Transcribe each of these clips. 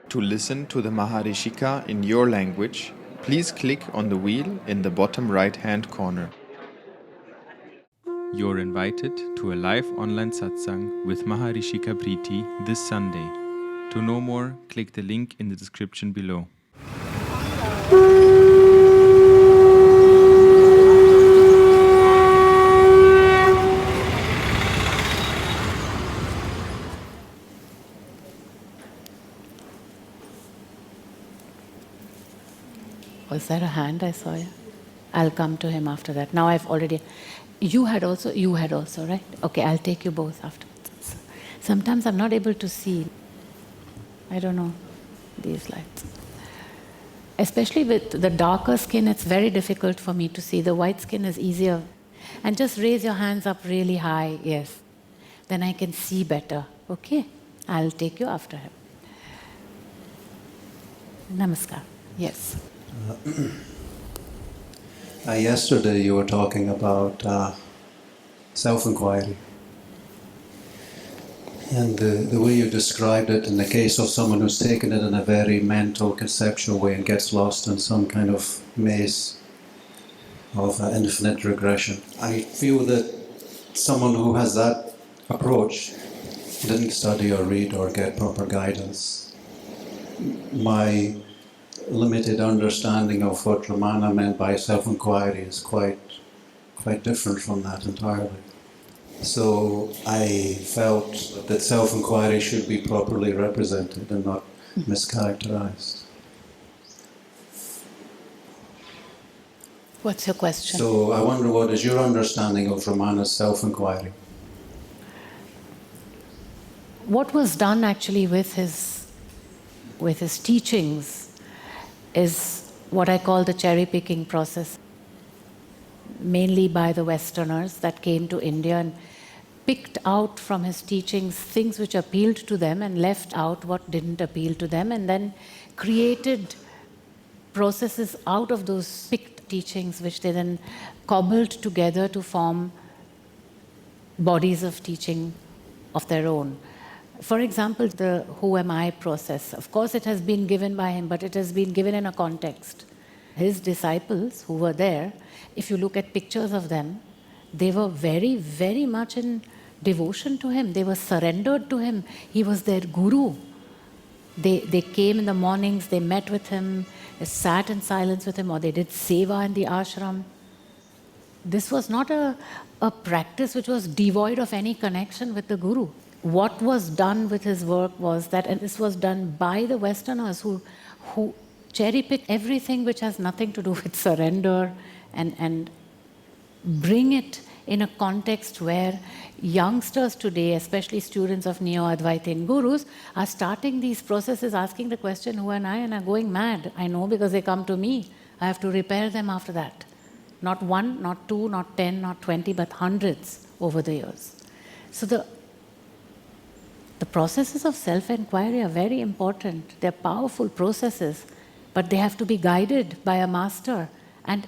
To listen to the Maharishikaa in your language, please click on the wheel in the bottom right-hand corner. You're invited to a live online satsang with Maharishikaa Preeti this Sunday. To know more, click the link in the description below. Was there a hand I saw? You? I'll come to him after that. Now I've already... You had also, right? Okay, I'll take you both afterwards. Sometimes I'm not able to see. I don't know, these lights. Especially with the darker skin, it's very difficult for me to see. The white skin is easier. And just raise your hands up really high, yes. Then I can see better, okay? I'll take you after him. Namaskar, yes. Yesterday you were talking about self-inquiry. And the way you described it in the case of someone who's taken it in a very mental, conceptual way and gets lost in some kind of maze of infinite regression. I feel that someone who has that approach didn't study or read or get proper guidance. My limited understanding of what Ramana meant by self-inquiry is quite different from that entirely. So I felt that self-inquiry should be properly represented and not mischaracterized. What's your question? So I wonder, what is your understanding of Ramana's self-inquiry? What was done actually with his teachings is what I call the cherry-picking process, mainly by the Westerners that came to India and picked out from his teachings things which appealed to them and left out what didn't appeal to them, and then created processes out of those picked teachings which they then cobbled together to form bodies of teaching of their own. For example, the who am I process, of course it has been given by him, but it has been given in a context. His disciples who were there, if you look at pictures of them, they were very, very much in devotion to him. They were surrendered to him. He was their guru. They came in the mornings, they met with him, they sat in silence with him, or they did seva in the ashram. This was not a practice which was devoid of any connection with the guru. What was done with his work was that, and this was done by the Westerners who cherry-pick everything which has nothing to do with surrender and bring it in a context where youngsters today, especially students of neo-advaitin gurus, are starting these processes, asking the question, who am I? And are going mad. I know because they come to me. I have to repair them after that. Not one, not two, not 10, not 20, but hundreds over the years. So the processes of self-inquiry are very important. They're powerful processes, but they have to be guided by a master. And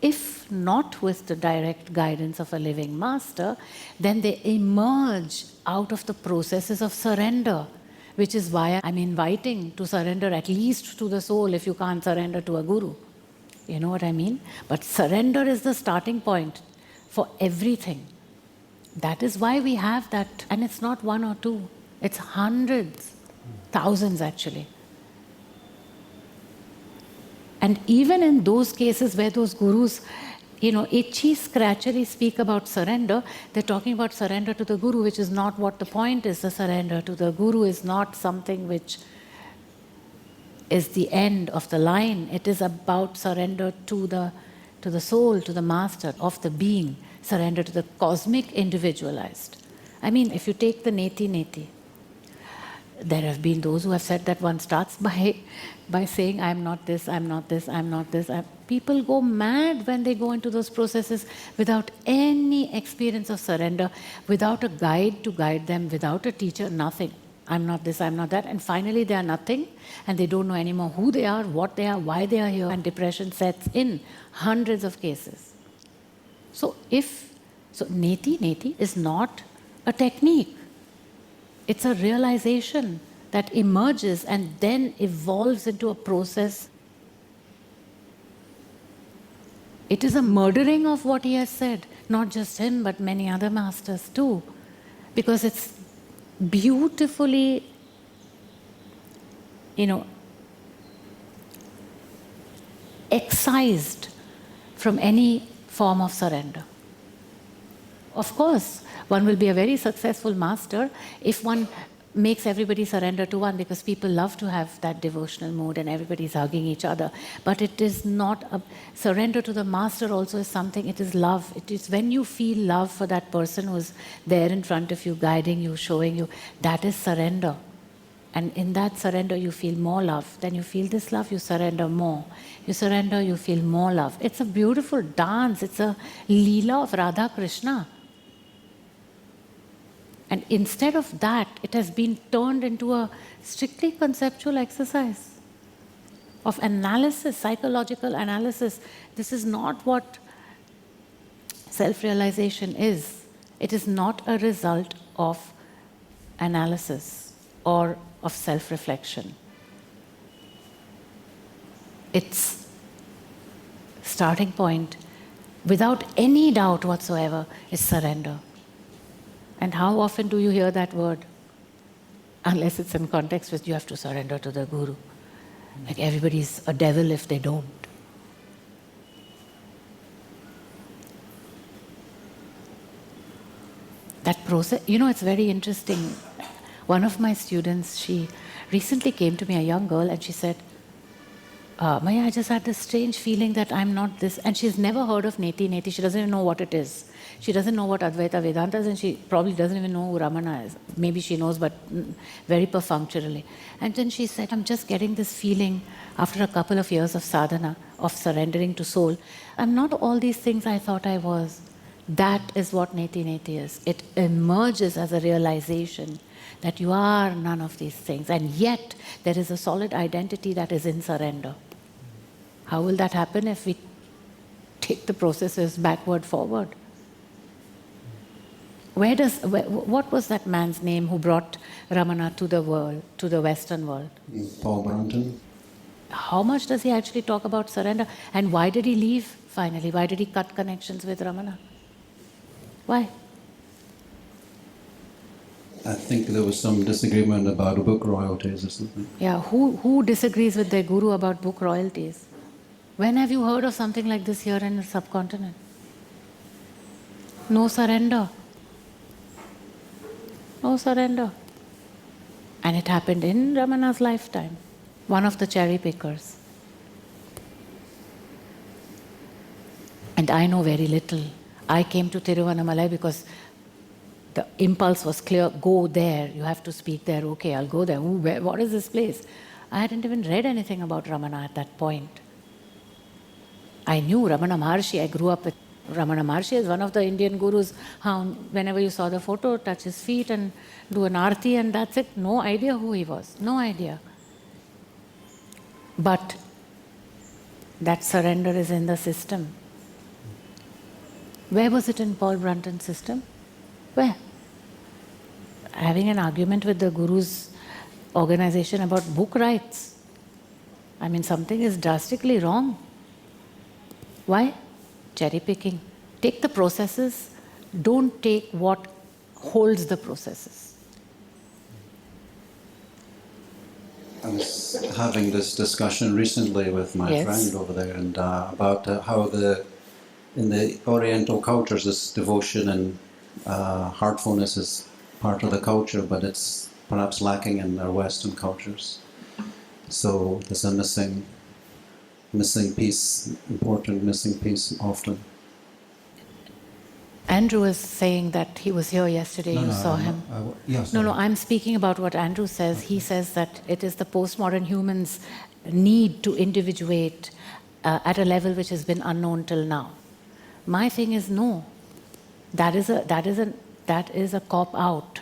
if not with the direct guidance of a living master, then they emerge out of the processes of surrender, which is why I'm inviting to surrender at least to the soul if you can't surrender to a guru. You know what I mean? But surrender is the starting point for everything. That is why we have that, and it's not one or two, it's hundreds, thousands actually. And even in those cases where those gurus, itchy, scratchily speak about surrender, they're talking about surrender to the guru, which is not what the point is. The surrender to the guru is not something which is the end of the line. It is about surrender to the soul, to the master of the being. Surrender to the cosmic individualized. I mean, if you take the neti, there have been those who have said that one starts by saying, I'm not this, I'm not this, I'm not this. People go mad when they go into those processes without any experience of surrender, without a guide to guide them, without a teacher, nothing. I'm not this, I'm not that. And finally they are nothing, and they don't know anymore who they are, what they are, why they are here, and depression sets in hundreds of cases. So neti is not a technique. It's a realization that emerges and then evolves into a process. It is a murdering of what he has said, not just him, but many other masters too, because it's beautifully, excised from any form of surrender. Of course, one will be a very successful master if one makes everybody surrender to one, because people love to have that devotional mood and everybody's hugging each other. But it is not a surrender to the master. Also is something, it is love. It is when you feel love for that person who's there in front of you, guiding you, showing you, that is surrender. And in that surrender you feel more love. Then you feel this love, you surrender more. You surrender, you feel more love. It's a beautiful dance. It's a Leela of Radha Krishna. And instead of that, it has been turned into a strictly conceptual exercise of analysis, psychological analysis. This is not what self-realization is. It is not a result of analysis or of self-reflection. Its starting point, without any doubt whatsoever, is surrender. And how often do you hear that word? Unless it's in context with you have to surrender to the Guru. Like everybody's a devil if they don't. That process, it's very interesting. One of my students, she recently came to me, a young girl, and she said, Maya, I just had this strange feeling that I'm not this. And she's never heard of Neti. She doesn't even know what it is. She doesn't know what Advaita Vedanta is, and she probably doesn't even know who Ramana is. Maybe she knows, but very perfunctorily. And then she said, I'm just getting this feeling after a couple of years of sadhana, of surrendering to soul. I'm not all these things I thought I was. That is what Neti is. It emerges as a realization that you are none of these things. And yet, there is a solid identity that is in surrender. How will that happen if we take the processes backward, forward? What was that man's name who brought Ramana to the world, to the Western world? Paul Brunton. How much does he actually talk about surrender? And why did he leave finally? Why did he cut connections with Ramana? Why? I think there was some disagreement about book royalties or something. Yeah, who disagrees with their guru about book royalties? When have you heard of something like this here in the subcontinent? No surrender. No surrender. And it happened in Ramana's lifetime. One of the cherry pickers. And I know very little. I came to Tiruvannamalai because the impulse was clear, go there, you have to speak there, okay, I'll go there. Ooh, what is this place? I hadn't even read anything about Ramana at that point. I knew Ramana Maharshi, I grew up with Ramana Maharshi is one of the Indian gurus. Whenever you saw the photo, touch his feet and do an arti and that's it. No idea who he was, no idea. But that surrender is in the system. Where was it in Paul Brunton's system? Where? Having an argument with the Guru's organization about book rights. I mean, something is drastically wrong. Why? Cherry picking. Take the processes, don't take what holds the processes. I was having this discussion recently with my friend over there, and about how in the Oriental cultures this devotion and heartfulness is part of the culture, but it's perhaps lacking in our Western cultures. So there's a missing piece, important missing piece often. Andrew was saying that he was here yesterday, you saw him. No, I'm speaking about what Andrew says. He says that it is the postmodern human's need to individuate at a level which has been unknown till now. My thing is no. That is a cop-out.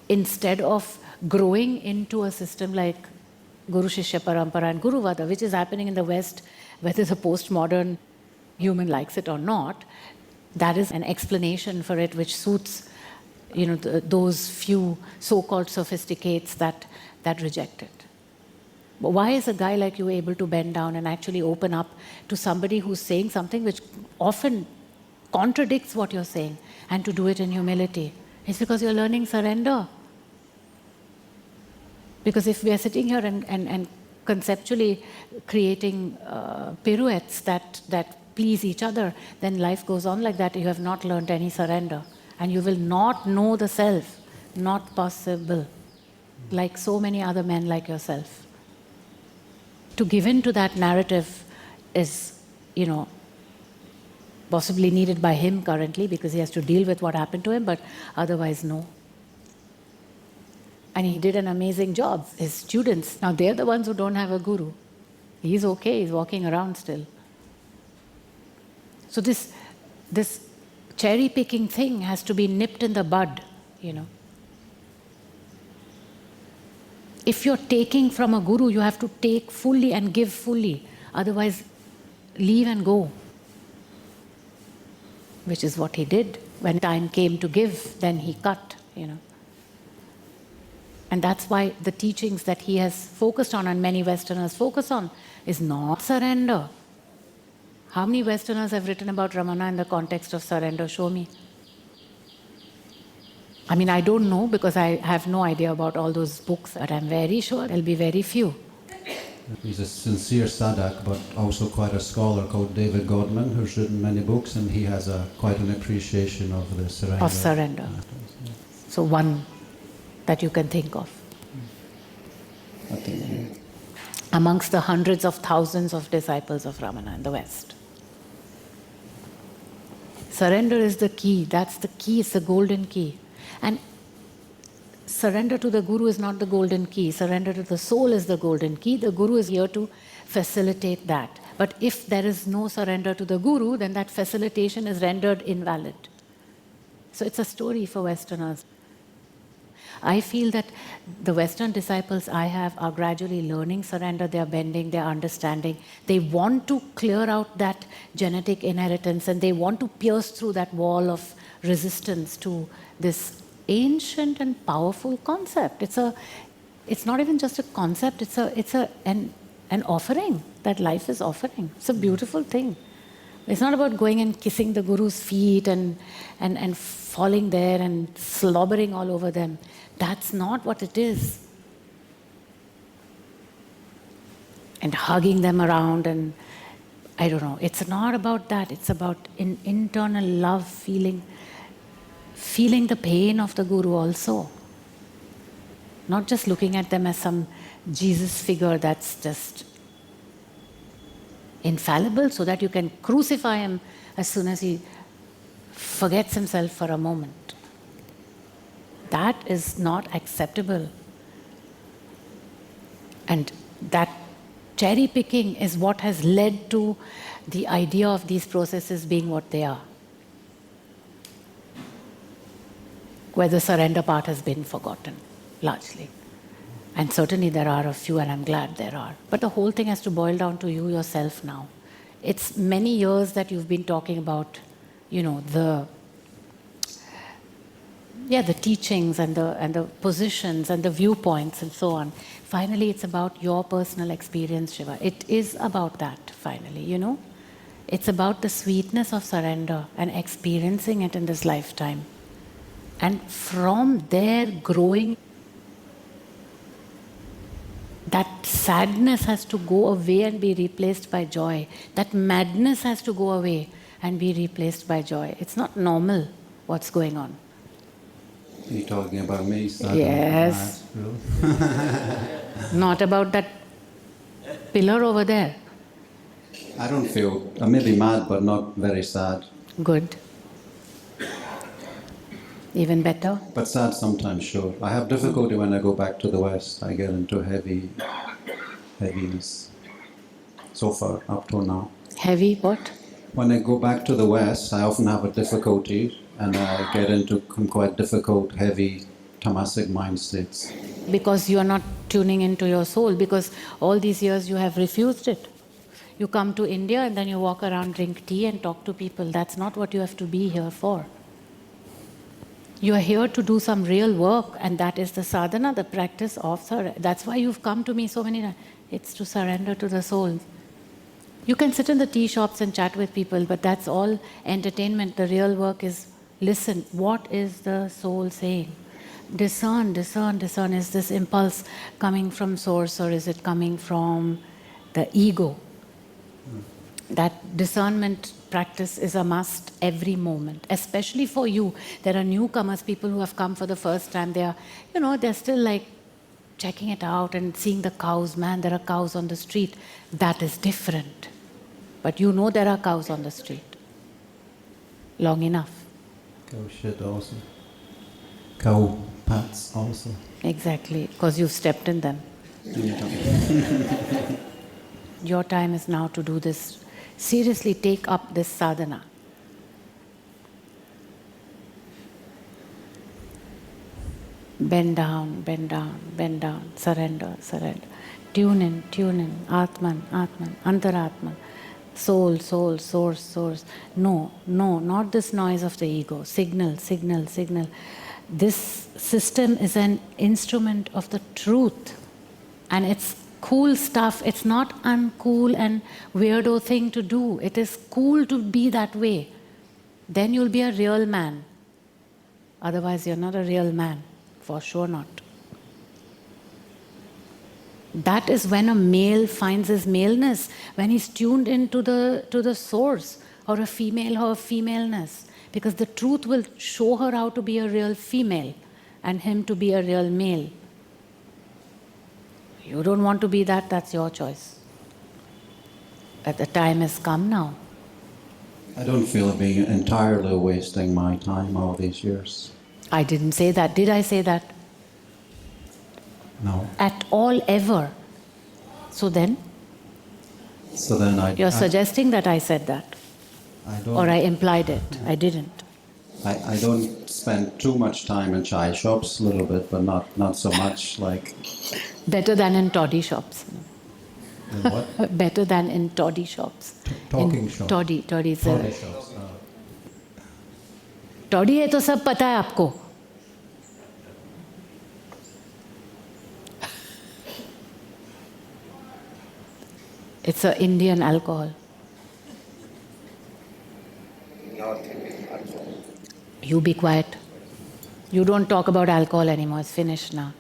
Instead of growing into a system like Guru-shishya Paramparaa and Guru-vada, which is happening in the West, whether the postmodern human likes it or not, that is an explanation for it which suits those few so-called sophisticates that reject it. But why is a guy like you able to bend down and actually open up to somebody who's saying something which often contradicts what you're saying, and to do it in humility? It's because you're learning surrender. Because if we are sitting here and conceptually creating pirouettes that please each other, then life goes on like that. You have not learned any surrender. And you will not know the self. Not possible. Like so many other men like yourself. To give in to that narrative is, possibly needed by him currently because he has to deal with what happened to him, but otherwise no. And he did an amazing job. His students, now they're the ones who don't have a guru. He's okay, he's walking around still. So this cherry-picking thing has to be nipped in the bud, If you're taking from a guru, you have to take fully and give fully. Otherwise, leave and go. Which is what he did. When time came to give, then he cut, And that's why the teachings that he has focused on, and many Westerners focus on, is not surrender. How many Westerners have written about Ramana in the context of surrender? Show me. I mean, I don't know because I have no idea about all those books, but I'm very sure there'll be very few. He's a sincere sadhak, but also quite a scholar called David Godman, who's written many books, and he has quite an appreciation of the surrender. Of surrender. So one that you can think of. Amongst the hundreds of thousands of disciples of Ramana in the West. Surrender is the key. That's the key. It's the golden key. And surrender to the Guru is not the golden key. Surrender to the soul is the golden key. The Guru is here to facilitate that. But if there is no surrender to the Guru, then that facilitation is rendered invalid. So it's a story for Westerners. I feel that the Western disciples I have are gradually learning surrender. They are bending, they are understanding. They want to clear out that genetic inheritance, and they want to pierce through that wall of resistance to this ancient and powerful concept. It's not even just a concept, it's an offering that life is offering. It's a beautiful thing. It's not about going and kissing the Guru's feet and falling there and slobbering all over them. That's not what it is. And hugging them around, and I don't know. It's not about that. It's about internal love, feeling the pain of the Guru also. Not just looking at them as some Jesus figure that's just infallible so that you can crucify him as soon as he forgets himself for a moment. That is not acceptable. And that cherry picking is what has led to the idea of these processes being what they are. Where the surrender part has been forgotten, largely. And certainly there are a few, and I'm glad there are. But the whole thing has to boil down to you yourself now. It's many years that you've been talking about, the teachings and the positions and the viewpoints and so on. Finally, it's about your personal experience, Shiva. It is about that, finally, It's about the sweetness of surrender and experiencing it in this lifetime. And from there growing, that sadness has to go away and be replaced by joy. That madness has to go away and be replaced by joy. It's not normal what's going on. Are you talking about me? Yes. Not about that pillar over there. I don't feel, I may be mad, but not very sad. Good. Even better? But sad sometimes, sure. I have difficulty when I go back to the West. I get into heaviness. So far, up to now. Heavy what? When I go back to the West, I often have a difficulty, and I get into quite difficult, heavy, tamasic mind states. Because you are not tuning into your soul, because all these years you have refused it. You come to India and then you walk around, drink tea and talk to people. That's not what you have to be here for. You are here to do some real work, and that is the sadhana, the practice of surrender. That's why you've come to me so many times. It's to surrender to the soul. You can sit in the tea shops and chat with people, but that's all entertainment. The real work is listen. What is the soul saying? Discern, discern, discern. Is this impulse coming from source, or is it coming from the ego? That discernment practice is a must every moment, especially for you. There are newcomers, people who have come for the first time. They are, they're still like checking it out and seeing the cows. Man, there are cows on the street. That is different. But there are cows on the street. Long enough. Cow shit also. Cow pats also. Exactly, because you've stepped in them. Your time is now to do this. Seriously, take up this sadhana. Bend down, bend down, bend down. Surrender, surrender. Tune in. Atman, Atman, Antaratman. Soul, soul, source, source. No, not this noise of the ego. Signal, signal, signal. This system is an instrument of the truth. And it's cool stuff. It's not uncool and weirdo thing to do. It is cool to be that way. Then you'll be a real man. Otherwise, you're not a real man. For sure not. That is when a male finds his maleness, when he's tuned into the source, or a female or a femaleness. Because the truth will show her how to be a real female and him to be a real male. You don't want to be that, that's your choice. But the time has come now. I don't feel it being entirely wasting my time all these years. I didn't say that. Did I say that? No. At all, ever. So then? You're suggesting that I said that. I don't. Or I implied it. I didn't. I don't spend too much time in chai shops, a little bit, but not so much like... Better than in toddy shops. In what? Better than in toddy shops. Talking shops. Toddy shops. Toddy है तो सब पता है आपको. It's an Indian alcohol. North Indian alcohol. You be quiet. You don't talk about alcohol anymore. It's finished now.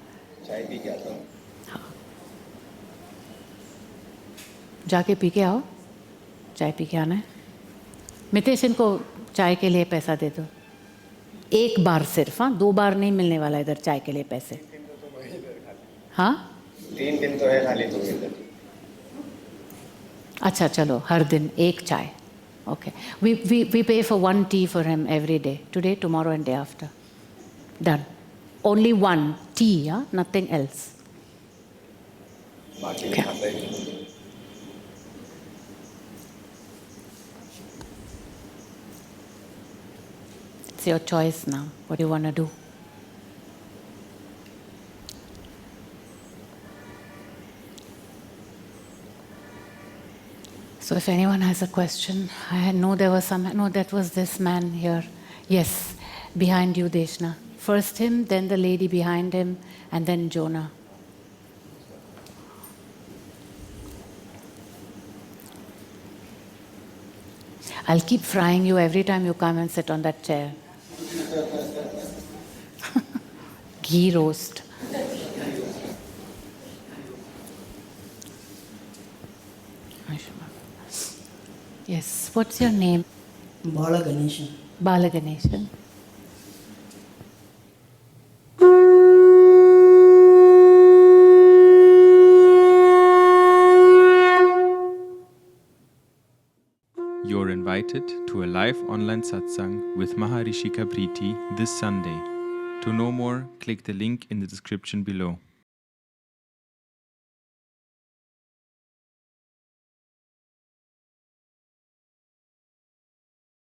चाय P के आता हूँ. जाके पी के आओ. चाय पी के आना है. मितेश इनको चाय के लिए पैसा दे दो. एक बार सिर्फ, हाँ, 2 बार नहीं मिलने वाला इधर चाय के लिए पैसे. हाँ? 3 दिन तो है खाली 2 दिन. अच्छा चलो हर दिन एक चाय. Okay. We pay for 1 tea for him every day. Today, tomorrow and day after. Done. Only 1 tea, yeah? Nothing else. Okay. It's your choice now. What do you want to do? So if anyone has a question, I know there was some, no, that was this man here. Yes, behind you, Deshna. First him, then the lady behind him, and then Jonah. I'll keep frying you every time you come and sit on that chair. Ghee roast. Yes, what's your name? Bala Ganeshan. Bala Ganeshan. You're invited to a live online satsang with Maharishikaa Preeti this Sunday. To know more, click the link in the description below.